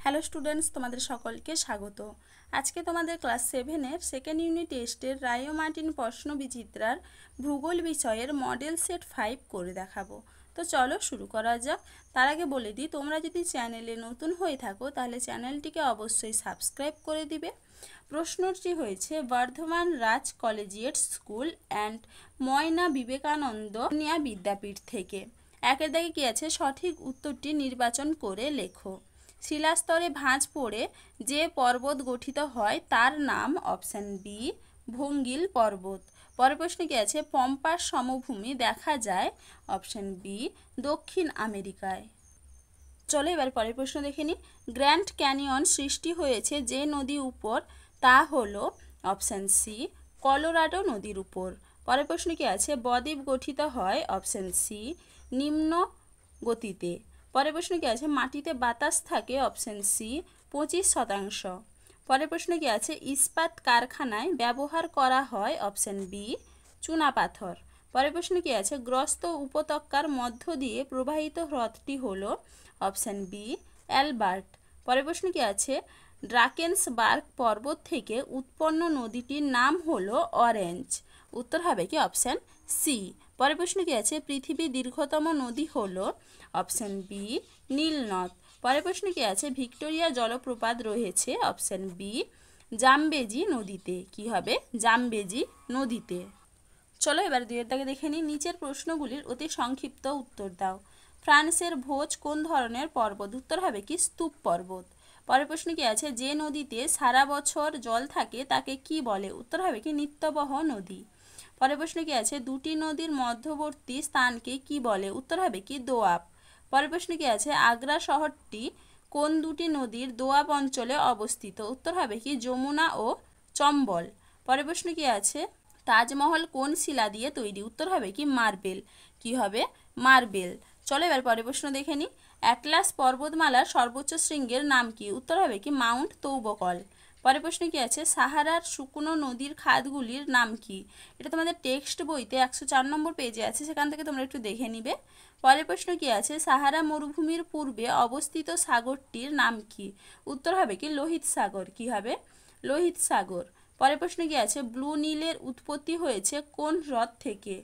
Hello students, তোমাদের সকলকে স্বাগত। আজকে তোমাদের ক্লাস 7-এর সেকেন্ড ইউনিট টেস্টের রায় মার্টিন প্রশ্ন বিচিত্রার ভূগোল বিষয়ের মডেল সেট 5 করে দেখাবো। তো চলো শুরু করা যাক। তার আগে বলে দিই, তোমরা যদি চ্যানেলে নতুন হয়ে থাকো তাহলে চ্যানেলটিকে অবশ্যই সাবস্ক্রাইব করে দিবে। প্রশ্নটি হয়েছে বর্ধমান রাজ কলেজিয়েট স্কুল অ্যান্ড ময়না বিবেকানন্দ বিদ্যাপীঠ থেকে। একের দাগে কি আছে, সঠিক উত্তরটি নির্বাচন করে লেখো। শিলাস্তরে ভাঁজ পড়ে যে পর্বত গঠিত হয় তার নাম অপশান বি ভঙ্গিল পর্বত। পরের প্রশ্নে কি আছে, পম্পাস সমভূমি দেখা যায় অপশান বি দক্ষিণ আমেরিকায়। চলো এবার পরের প্রশ্ন দেখে নিই। গ্র্যান্ড ক্যানিয়ন সৃষ্টি হয়েছে যে নদীর উপর, তা হলো অপশান সি কলোরাডো নদীর উপর। পরের প্রশ্ন কি আছে, বদ্বীপ গঠিত হয় অপশান সি নিম্ন গতিতে। পরের প্রশ্ন কি আছে, মাটিতে বাতাস থাকে অপশান সি 25%। পরের প্রশ্ন কি আছে, ইস্পাত কারখানায় ব্যবহার করা হয় অপশান বি চুনাপাথর। পরের প্রশ্ন কি আছে, গ্রস্ত উপত্যকার মধ্য দিয়ে প্রবাহিত হ্রদটি হলো অপশান বি অ্যালবার্ট। পরের প্রশ্ন কি আছে, ড্রাকেন্সবার্গ পর্বত থেকে উৎপন্ন নদীটির নাম হলো অরেঞ্জ। উত্তর হবে কি অপশান সি। পরের প্রশ্ন কি আছে, পৃথিবীর দীর্ঘতম নদী হলো অপশান বি নীলনদ। পরের প্রশ্ন কি আছে, ভিক্টোরিয়া জলপ্রপাত রয়েছে অপশান বি জামবেজি নদীতে। কি হবে, জামবেজি নদীতে। চলো এবার দুইয়ের দাগে দেখে নিই। নিচের প্রশ্নগুলির অতি সংক্ষিপ্ত উত্তর দাও। ফ্রান্সের ভোজ কোন ধরনের পর্বত? উত্তর হবে কি স্তূপ পর্বত। পরের প্রশ্ন কি আছে, যে নদীতে সারা বছর জল থাকে তাকে কি বলে? উত্তর হবে কি নিত্যবহ নদী। পরের প্রশ্ন কি আছে, দুটি নদীর মধ্যবর্তী স্থানকে কি বলে? উত্তর হবে কি দোয়াব। পরের প্রশ্ন কি আছে, আগ্রা শহরটি কোন দুটি নদীর দোয়াব অঞ্চলে অবস্থিত? উত্তর হবে কি যমুনা ও চম্বল। পরের প্রশ্ন কি আছে, তাজমহল কোন শিলা দিয়ে তৈরি? উত্তর হবে কি মার্বেল। কি হবে, মার্বেল। চলো এবার পরের প্রশ্ন দেখে নিই। অ্যাটলাস পর্বতমালার সর্বোচ্চ শৃঙ্গের নাম কি? উত্তর হবে কি মাউন্ট তৌবকল। পরের প্রশ্ন কি আছে, সাহারার শুকনো নদীর খাতগুলির নাম কি? এটা তোমাদের টেক্সট বইতে 104 নম্বর পেজে আছে, সেখান থেকে তোমরা একটু দেখে নিবে। পরের প্রশ্ন কি আছে, সাহারা মরুভূমির পূর্বে অবস্থিত সাগরটির নাম কি? উত্তর হবে কি লোহিত সাগর। কি হবে, লোহিত সাগর। পরের প্রশ্ন কি আছে, ব্লু নীলের উৎপত্তি হয়েছে কোন হ্রদ থেকে?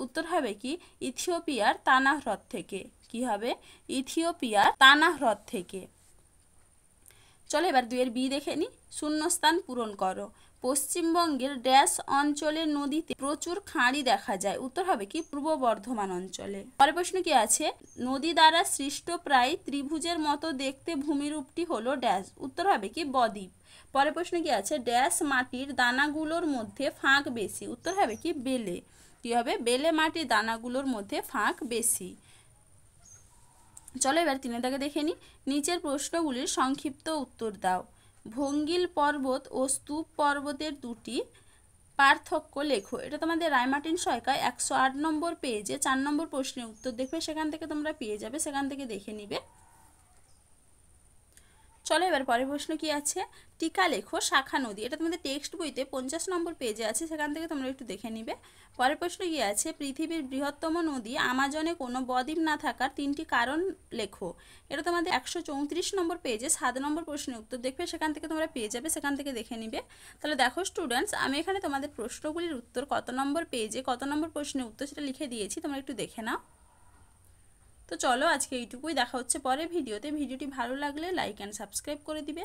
উত্তর হবে কি ইথিওপিয়ার তানা হ্রদ থেকে। কি হবে, ইথিওপিয়ার তানা হ্রদ থেকে। চলো এবার দুইয়ের বি দেখে নি। শূন্যস্থান পূরণ করো। পশ্চিমবঙ্গের ড্যাশ অঞ্চলের নদীতে প্রচুর খাঁড়ি দেখা যায়? উত্তর হবে কি পূর্ব বর্ধমান অঞ্চলে। পরের প্রশ্ন কি আছে, নদী দ্বারা সৃষ্ট প্রায় ত্রিভুজের মতো দেখতে ভূমিরূপটি হলো ড্যাশ? উত্তর হবে কি বদ্বীপ। পরের প্রশ্ন কি আছে, ড্যাশ মাটির দানাগুলোর মধ্যে ফাঁক বেশি? উত্তর হবে কি বেলে। কি হবে, বেলে মাটির দানাগুলোর মধ্যে ফাঁক বেশি। চলো এবার তিনের দাগে দেখে নিই। নিচের প্রশ্নগুলির সংক্ষিপ্ত উত্তর দাও। ভঙ্গিল পর্বত ও স্তূপ পর্বতের দুটি পার্থক্য লেখো। এটা তোমাদের রায় মার্টিন সহায়িকায় 108 নম্বর পেজে 4 নম্বর প্রশ্নের উত্তর দেখবে, সেখান থেকে তোমরা পেয়ে যাবে, সেখান থেকে দেখে নিবে। চলো এবার পরের প্রশ্ন কি আছে, টিকা লেখো শাখা নদী। এটা তোমাদের টেক্সট বইতে 50 নম্বর পেজে আছে, সেখান থেকে তোমরা একটু দেখে নিবে। পরের প্রশ্ন কি আছে, পৃথিবীর বৃহত্তম নদী আমাজনে কোনো বদ্বীপ না থাকার 3টি কারণ লেখো। এটা তোমাদের 134 নম্বর পেজে 7 নম্বর প্রশ্নের উত্তর দেখবে, সেখান থেকে তোমরা পেয়ে যাবে, সেখান থেকে দেখে নিবে। তাহলে দেখো স্টুডেন্টস, আমি এখানে তোমাদের প্রশ্নগুলির উত্তর কত নম্বর পেজে কত নম্বর প্রশ্নের উত্তর সেটা লিখে দিয়েছি, তোমরা একটু দেখে নাও। তো চলো আজকে এইটুকুই, দেখা হচ্ছে পরের ভিডিওতে। ভিডিওটি ভালো লাগলে লাইক অ্যান্ড সাবস্ক্রাইব করে দিবে।